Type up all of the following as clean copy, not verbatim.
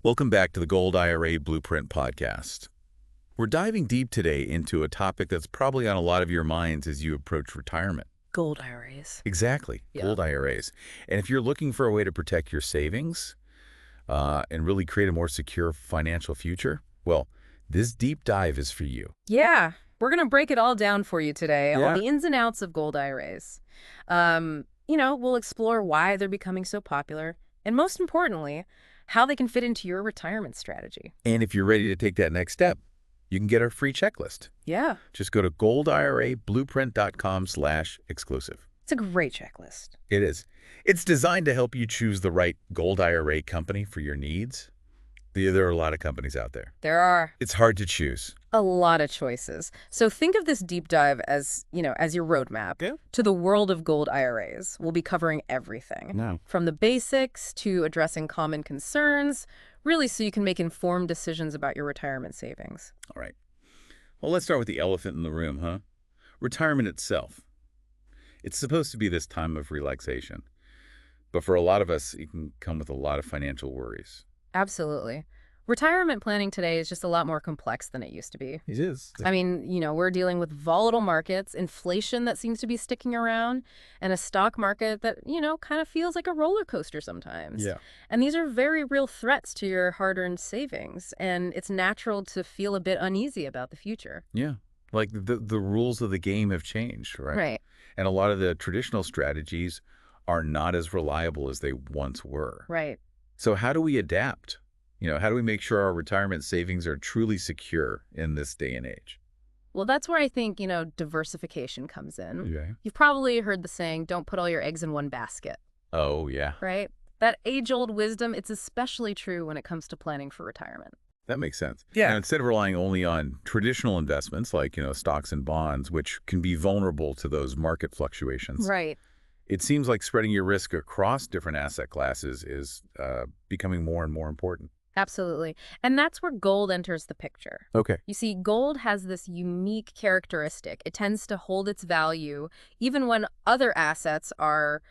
Welcome back to the Gold IRA Blueprint podcast. We're diving deep today into a topic that's probably on a lot of your minds as you approach retirement. Gold IRAs. Exactly, Yeah. gold IRAs. And if you're looking for a way to protect your savings and really create a more secure financial future, well, this deep dive is for you. Yeah, we're going to break it all down for you today, all Yeah. the ins and outs of gold IRAs. We'll explore why they're becoming so popular, and most importantly, how they can fit into your retirement strategy. And if you're ready to take that next step, you can get our free checklist. Yeah, Just go to goldirablueprint.com/exclusive. it's a great checklist. It is. It's designed to help you choose the right gold IRA company for your needs. There are a lot of companies out there. There are It's hard to choose. a lot of choices. So think of this deep dive as your roadmap Yeah. to the world of gold IRAs. We'll be covering everything. No. From the basics to addressing common concerns, really so you can make informed decisions about your retirement savings. All right. Well, let's start with the elephant in the room, huh? Retirement itself. It's supposed to be this time of relaxation. But for a lot of us, it can come with a lot of financial worries. Absolutely. Retirement planning today is just a lot more complex than it used to be. It is. I mean, we're dealing with volatile markets, inflation that seems to be sticking around, and a stock market that, kind of feels like a roller coaster sometimes. Yeah. And these are very real threats to your hard-earned savings, and it's natural to feel a bit uneasy about the future. Yeah. Like the rules of the game have changed, right? Right. And a lot of the traditional strategies are not as reliable as they once were. Right. So how do we adapt? How do we make sure our retirement savings are truly secure in this day and age? Well, that's where I think, diversification comes in. Yeah. You've probably heard the saying, don't put all your eggs in one basket. Oh, yeah. Right? That age-old wisdom, it's especially true when it comes to planning for retirement. That makes sense. Yeah. And instead of relying only on traditional investments like, stocks and bonds, which can be vulnerable to those market fluctuations, Right. it seems like spreading your risk across different asset classes is becoming more and more important. Absolutely. And that's where gold enters the picture. Okay. You see, gold has this unique characteristic. It tends to hold its value even when other assets are,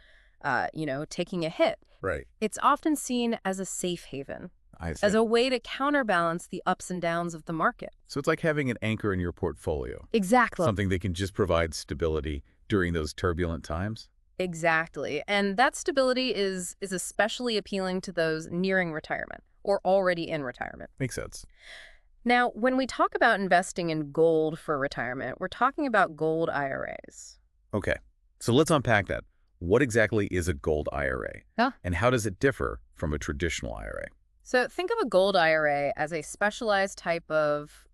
taking a hit. Right. It's often seen as a safe haven, I see. as a way to counterbalance the ups and downs of the market. So it's like having an anchor in your portfolio, Exactly. something that can just provide stability during those turbulent times. Exactly. And that stability is especially appealing to those nearing retirement or already in retirement. Makes sense. Now, when we talk about investing in gold for retirement, we're talking about gold IRAs. Okay. So let's unpack that. What exactly is a gold IRA? Yeah. And how does it differ from a traditional IRA? So think of a gold IRA as a specialized type of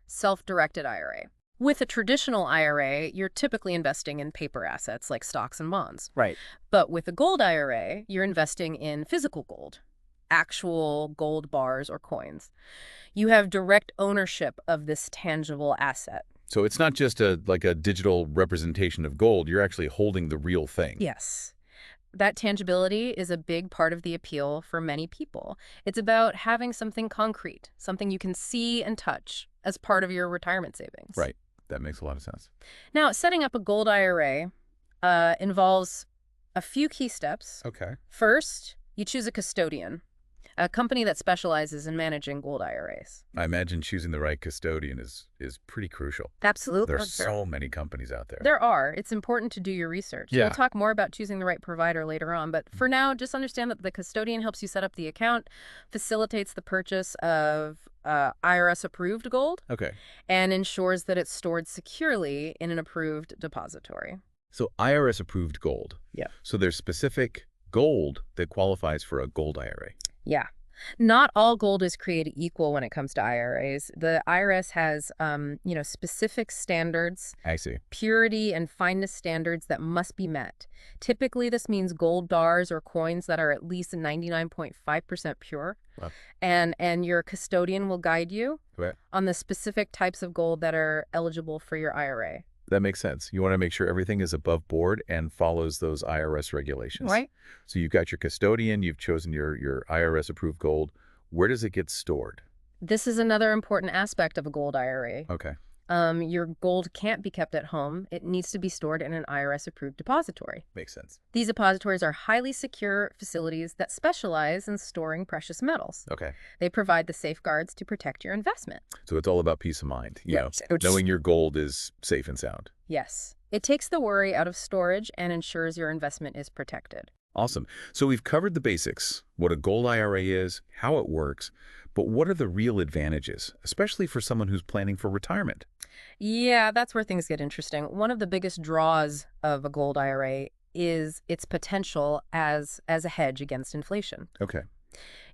self-directed IRA. With a traditional IRA, you're typically investing in paper assets like stocks and bonds. Right. But with a gold IRA, you're investing in physical gold, actual gold bars or coins. You have direct ownership of this tangible asset. So it's not just like a digital representation of gold. You're actually holding the real thing. Yes. That tangibility is a big part of the appeal for many people. It's about having something concrete, something you can see and touch as part of your retirement savings. Right. That makes a lot of sense. Now, setting up a gold IRA involves a few key steps. Okay. First, you choose a custodian, a company that specializes in managing gold IRAs. I imagine choosing the right custodian is pretty crucial. Absolutely. There's so many companies out there. There are. It's important to do your research. Yeah. We'll talk more about choosing the right provider later on, but for now, just understand that the custodian helps you set up the account, facilitates the purchase of IRS-approved gold, Okay. and ensures that it's stored securely in an approved depository. So IRS-approved gold. Yeah. So there's specific gold that qualifies for a gold IRA. Yeah. Not all gold is created equal when it comes to IRAs. The IRS has, specific standards, I see. purity and fineness standards that must be met. Typically, this means gold bars or coins that are at least 99.5% pure. Wow. And your custodian will guide you Right. on the specific types of gold that are eligible for your IRA. That makes sense. You want to make sure everything is above board and follows those IRS regulations. Right? So you've got your custodian, you've chosen your IRS-approved gold. Where does it get stored? This is another important aspect of a gold IRA. Okay. Your gold can't be kept at home. It needs to be stored in an IRS-approved depository. Makes sense. These depositories are highly secure facilities that specialize in storing precious metals. Okay. They provide the safeguards to protect your investment. So it's all about peace of mind, Yes. knowing your gold is safe and sound. Yes. It takes the worry out of storage and ensures your investment is protected. Awesome. So we've covered the basics, what a gold IRA is, how it works, but what are the real advantages, especially for someone who's planning for retirement? Yeah, that's where things get interesting. One of the biggest draws of a gold IRA is its potential as a hedge against inflation. Okay.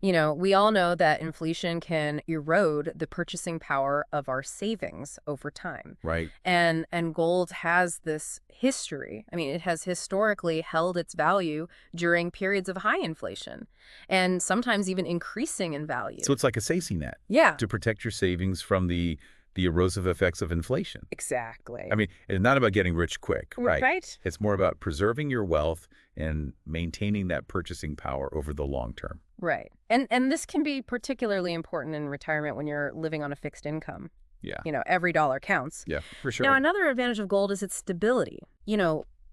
We all know that inflation can erode the purchasing power of our savings over time. Right. And gold has this history. I mean, it has historically held its value during periods of high inflation and sometimes even increasing in value. So it's like a safety net Yeah, to protect your savings from the erosive effects of inflation. exactly. I mean, it's not about getting rich quick, right? Right? It's more about preserving your wealth and maintaining that purchasing power over the long term. Right. And this can be particularly important in retirement when you're living on a fixed income. Yeah. Every dollar counts. Yeah, for sure. Now, another advantage of gold is its stability.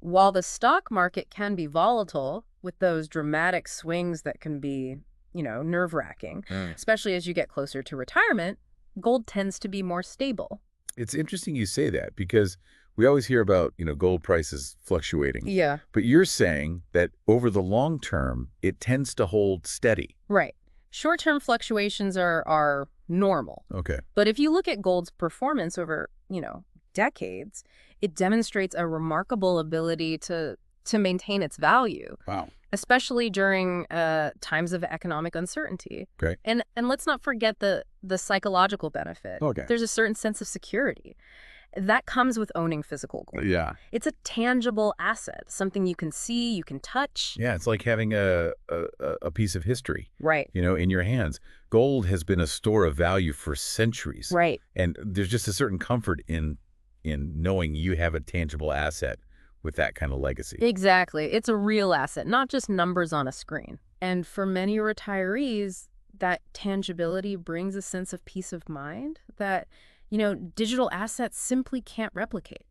While the stock market can be volatile with those dramatic swings that can be, nerve-wracking, especially as you get closer to retirement, gold tends to be more stable. It's interesting you say that because we always hear about, gold prices fluctuating. Yeah. But you're saying that over the long term, it tends to hold steady. Right. Short-term fluctuations are normal. Okay. But if you look at gold's performance over, decades, it demonstrates a remarkable ability to maintain its value, Wow. especially during times of economic uncertainty. Okay. And let's not forget the psychological benefit. Okay. There's a certain sense of security that comes with owning physical gold. Yeah. It's a tangible asset, something you can see, you can touch. Yeah, it's like having a piece of history, Right. in your hands. Gold has been a store of value for centuries. Right. And there's just a certain comfort in knowing you have a tangible asset with that kind of legacy. Exactly. It's a real asset, not just numbers on a screen. And for many retirees, that tangibility brings a sense of peace of mind that, digital assets simply can't replicate.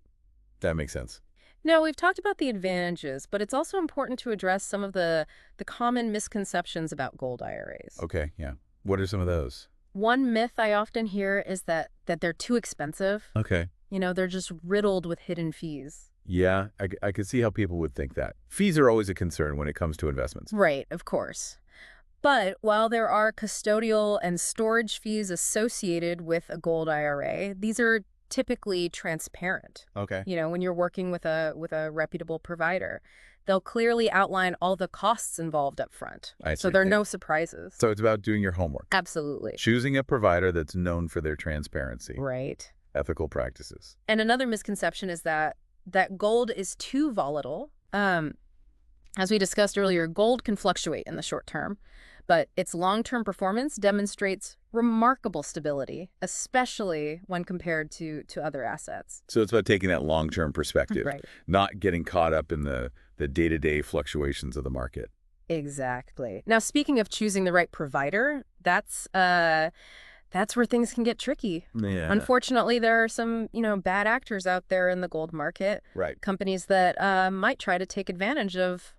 That makes sense. Now, we've talked about the advantages, but it's also important to address some of the common misconceptions about gold IRAs. Okay, yeah. What are some of those? One myth I often hear is that they're too expensive. Okay. They're just riddled with hidden fees. Yeah, I could see how people would think that. Fees are always a concern when it comes to investments. Right, of course. But while there are custodial and storage fees associated with a gold IRA, these are typically transparent. Okay. When you're working with a reputable provider, they'll clearly outline all the costs involved up front. I So see. there are no surprises. So it's about doing your homework. Absolutely. Choosing a provider that's known for their transparency, Right. ethical practices. And another misconception is that gold is too volatile. As we discussed earlier, gold can fluctuate in the short term, but its long-term performance demonstrates remarkable stability, especially when compared to other assets. So it's about taking that long-term perspective, Right. not getting caught up in the day-to-day fluctuations of the market. Exactly. Now, speaking of choosing the right provider, that's where things can get tricky. Yeah. Unfortunately, there are some, bad actors out there in the gold market. Right. Companies that might try to take advantage of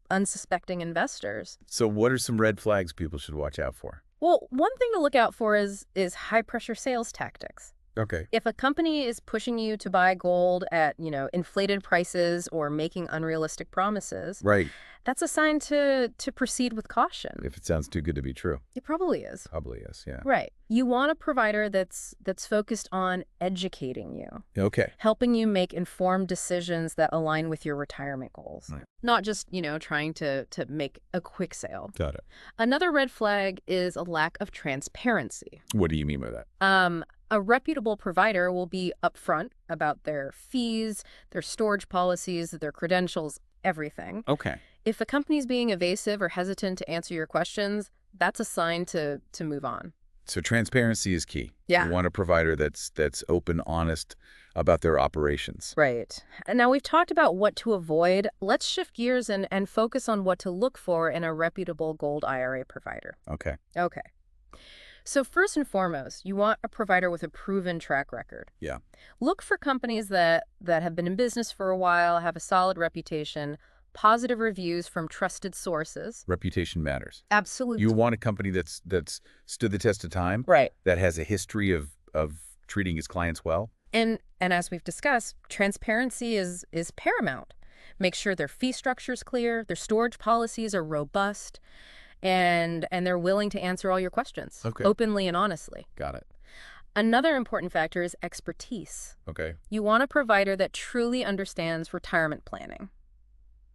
unsuspecting investors. So what are some red flags people should watch out for? Well, one thing to look out for is high-pressure sales tactics. Okay. If a company is pushing you to buy gold at, inflated prices or making unrealistic promises, Right. that's a sign to proceed with caution. If it sounds too good to be true. It probably is. Probably is, yeah. Right. You want a provider that's focused on educating you, Okay. helping you make informed decisions that align with your retirement goals. Right. Not just, trying to make a quick sale. Got it. Another red flag is a lack of transparency. What do you mean by that? A reputable provider will be upfront about their fees, their storage policies, their credentials, everything. Okay. If a company's being evasive or hesitant to answer your questions, that's a sign to move on. So transparency is key. Yeah. You want a provider that's open, honest about their operations. Right. And now we've talked about what to avoid. Let's shift gears and focus on what to look for in a reputable gold IRA provider. Okay. Okay. So first and foremost, you want a provider with a proven track record. Yeah. Look for companies that have been in business for a while, have a solid reputation, positive reviews from trusted sources. Reputation matters. Absolutely. You want a company that's stood the test of time, Right. that has a history of treating its clients well. And as we've discussed, transparency is paramount. Make sure their fee structure is clear, their storage policies are robust, and they're willing to answer all your questions Okay. openly and honestly. Got it. Another important factor is expertise. Okay. You want a provider that truly understands retirement planning,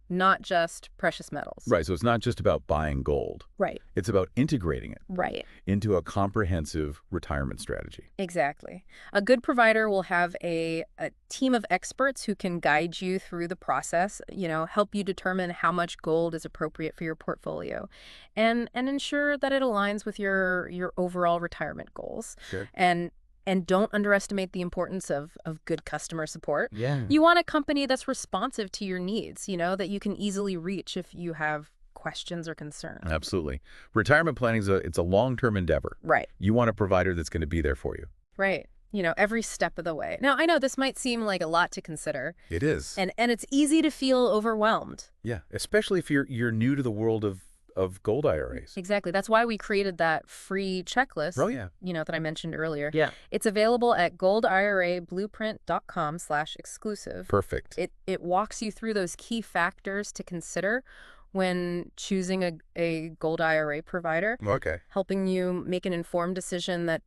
not just precious metals. Right. So it's not just about buying gold. Right. It's about integrating it Right. into a comprehensive retirement strategy. Exactly. A good provider will have a team of experts who can guide you through the process, help you determine how much gold is appropriate for your portfolio, and ensure that it aligns with your overall retirement goals. Sure. And don't underestimate the importance of good customer support. Yeah. You want a company that's responsive to your needs, that you can easily reach if you have questions or concerns. Absolutely. Retirement planning it's a long-term endeavor. Right. You want a provider that's going to be there for you. Right. Every step of the way. Now, I know this might seem like a lot to consider. It is. And it's easy to feel overwhelmed. Yeah, especially if you're new to the world of gold IRAs. Exactly. That's why we created that free checklist, Oh, yeah. that I mentioned earlier. Yeah. It's available at goldirablueprint.com/exclusive. Perfect. It walks you through those key factors to consider when choosing a gold IRA provider, Okay. helping you make an informed decision that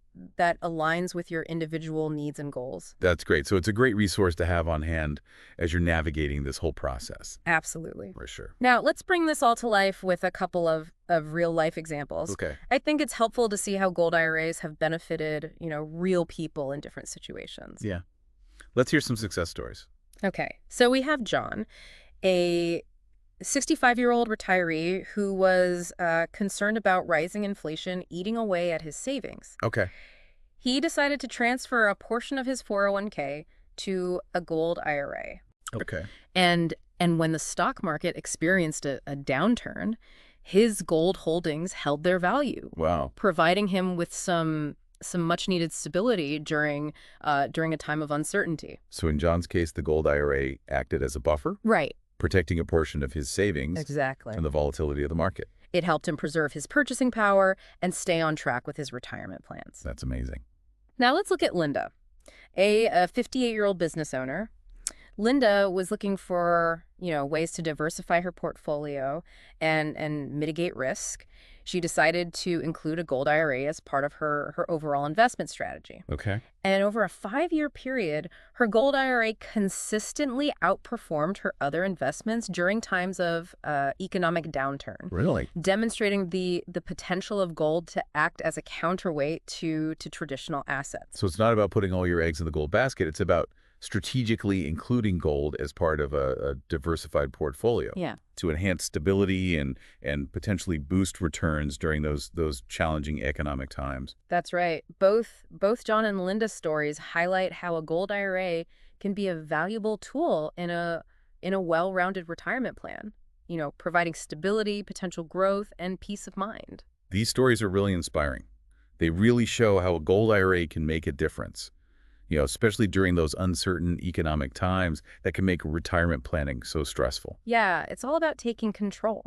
aligns with your individual needs and goals. That's great. So it's a great resource to have on hand as you're navigating this whole process. Absolutely. For sure. Now, let's bring this all to life with a couple of real-life examples. Okay. I think it's helpful to see how gold IRAs have benefited, real people in different situations. Yeah. Let's hear some success stories. Okay. So we have John, a 65-year-old retiree who was concerned about rising inflation eating away at his savings. Okay. He decided to transfer a portion of his 401k to a gold IRA. Okay. And when the stock market experienced a downturn, his gold holdings held their value, Wow. providing him with some much-needed stability during a time of uncertainty. So in John's case, the gold IRA acted as a buffer, Right. protecting a portion of his savings Exactly. from the volatility of the market. It helped him preserve his purchasing power and stay on track with his retirement plans. That's amazing. Now let's look at Linda, a 58-year-old business owner. Linda was looking for, ways to diversify her portfolio and mitigate risk. She decided to include a gold IRA as part of her overall investment strategy. Okay. And over a 5-year period, her gold IRA consistently outperformed her other investments during times of economic downturn, Really? demonstrating the potential of gold to act as a counterweight to traditional assets. So it's not about putting all your eggs in the gold basket. It's about strategically including gold as part of a diversified portfolio. Yeah. To enhance stability and potentially boost returns during those challenging economic times. That's right. Both John and Linda's stories highlight how a gold IRA can be a valuable tool in a well-rounded retirement plan, providing stability, potential growth, and peace of mind. These stories are really inspiring. They really show how a gold IRA can make a difference, especially during those uncertain economic times that can make retirement planning so stressful. Yeah, it's all about taking control.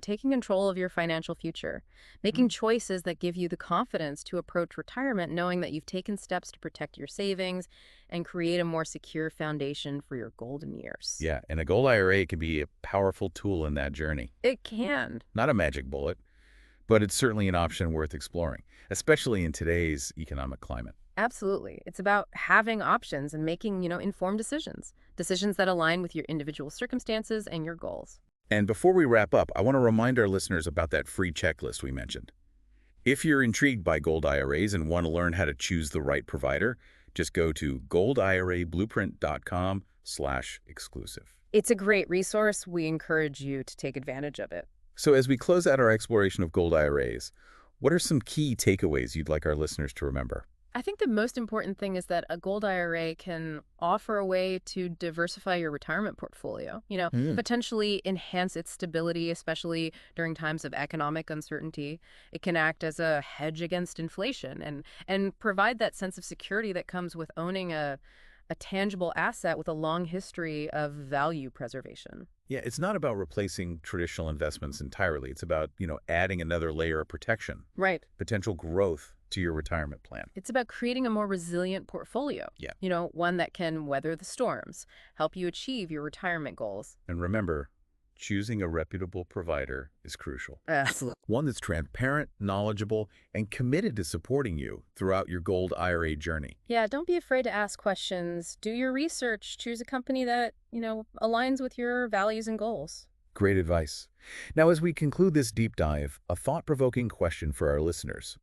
Taking control of your financial future, making choices that give you the confidence to approach retirement, knowing that you've taken steps to protect your savings and create a more secure foundation for your golden years. Yeah, and a gold IRA can be a powerful tool in that journey. It can. Not a magic bullet, but it's certainly an option worth exploring, especially in today's economic climate. Absolutely. It's about having options and making, informed decisions that align with your individual circumstances and your goals. And before we wrap up, I want to remind our listeners about that free checklist we mentioned. If you're intrigued by gold IRAs and want to learn how to choose the right provider, just go to goldirablueprint.com/exclusive. It's a great resource. We encourage you to take advantage of it. So as we close out our exploration of gold IRAs, what are some key takeaways you'd like our listeners to remember? I think the most important thing is that a gold IRA can offer a way to diversify your retirement portfolio, Hmm. potentially enhance its stability, especially during times of economic uncertainty. It can act as a hedge against inflation and provide that sense of security that comes with owning a tangible asset with a long history of value preservation. Yeah, it's not about replacing traditional investments entirely. It's about, adding another layer of protection, Right. potential growth to your retirement plan. It's about creating a more resilient portfolio, Yeah. one that can weather the storms, help you achieve your retirement goals. And remember, choosing a reputable provider is crucial. Absolutely. One that's transparent, knowledgeable, and committed to supporting you throughout your Gold IRA journey. Yeah, don't be afraid to ask questions. Do your research. Choose a company that, aligns with your values and goals. Great advice. Now, as we conclude this deep dive, a thought-provoking question for our listeners.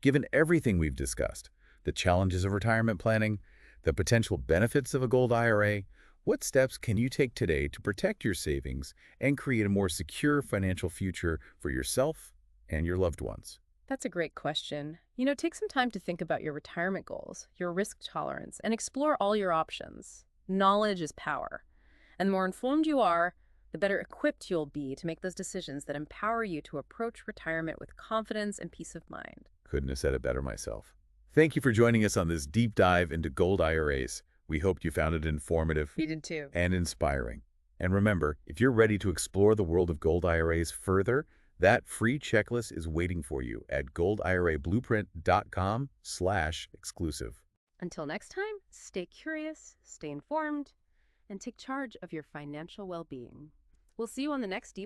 Given everything we've discussed, the challenges of retirement planning, the potential benefits of a Gold IRA, what steps can you take today to protect your savings and create a more secure financial future for yourself and your loved ones? That's a great question. Take some time to think about your retirement goals, your risk tolerance, and explore all your options. Knowledge is power. And the more informed you are, the better equipped you'll be to make those decisions that empower you to approach retirement with confidence and peace of mind. Couldn't have said it better myself. Thank you for joining us on this deep dive into Gold IRAs. We hope you found it informative You did too. and inspiring. And remember, if you're ready to explore the world of Gold IRAs further, that free checklist is waiting for you at goldirablueprint.com/exclusive. Until next time, stay curious, stay informed, and take charge of your financial well-being. We'll see you on the next Deep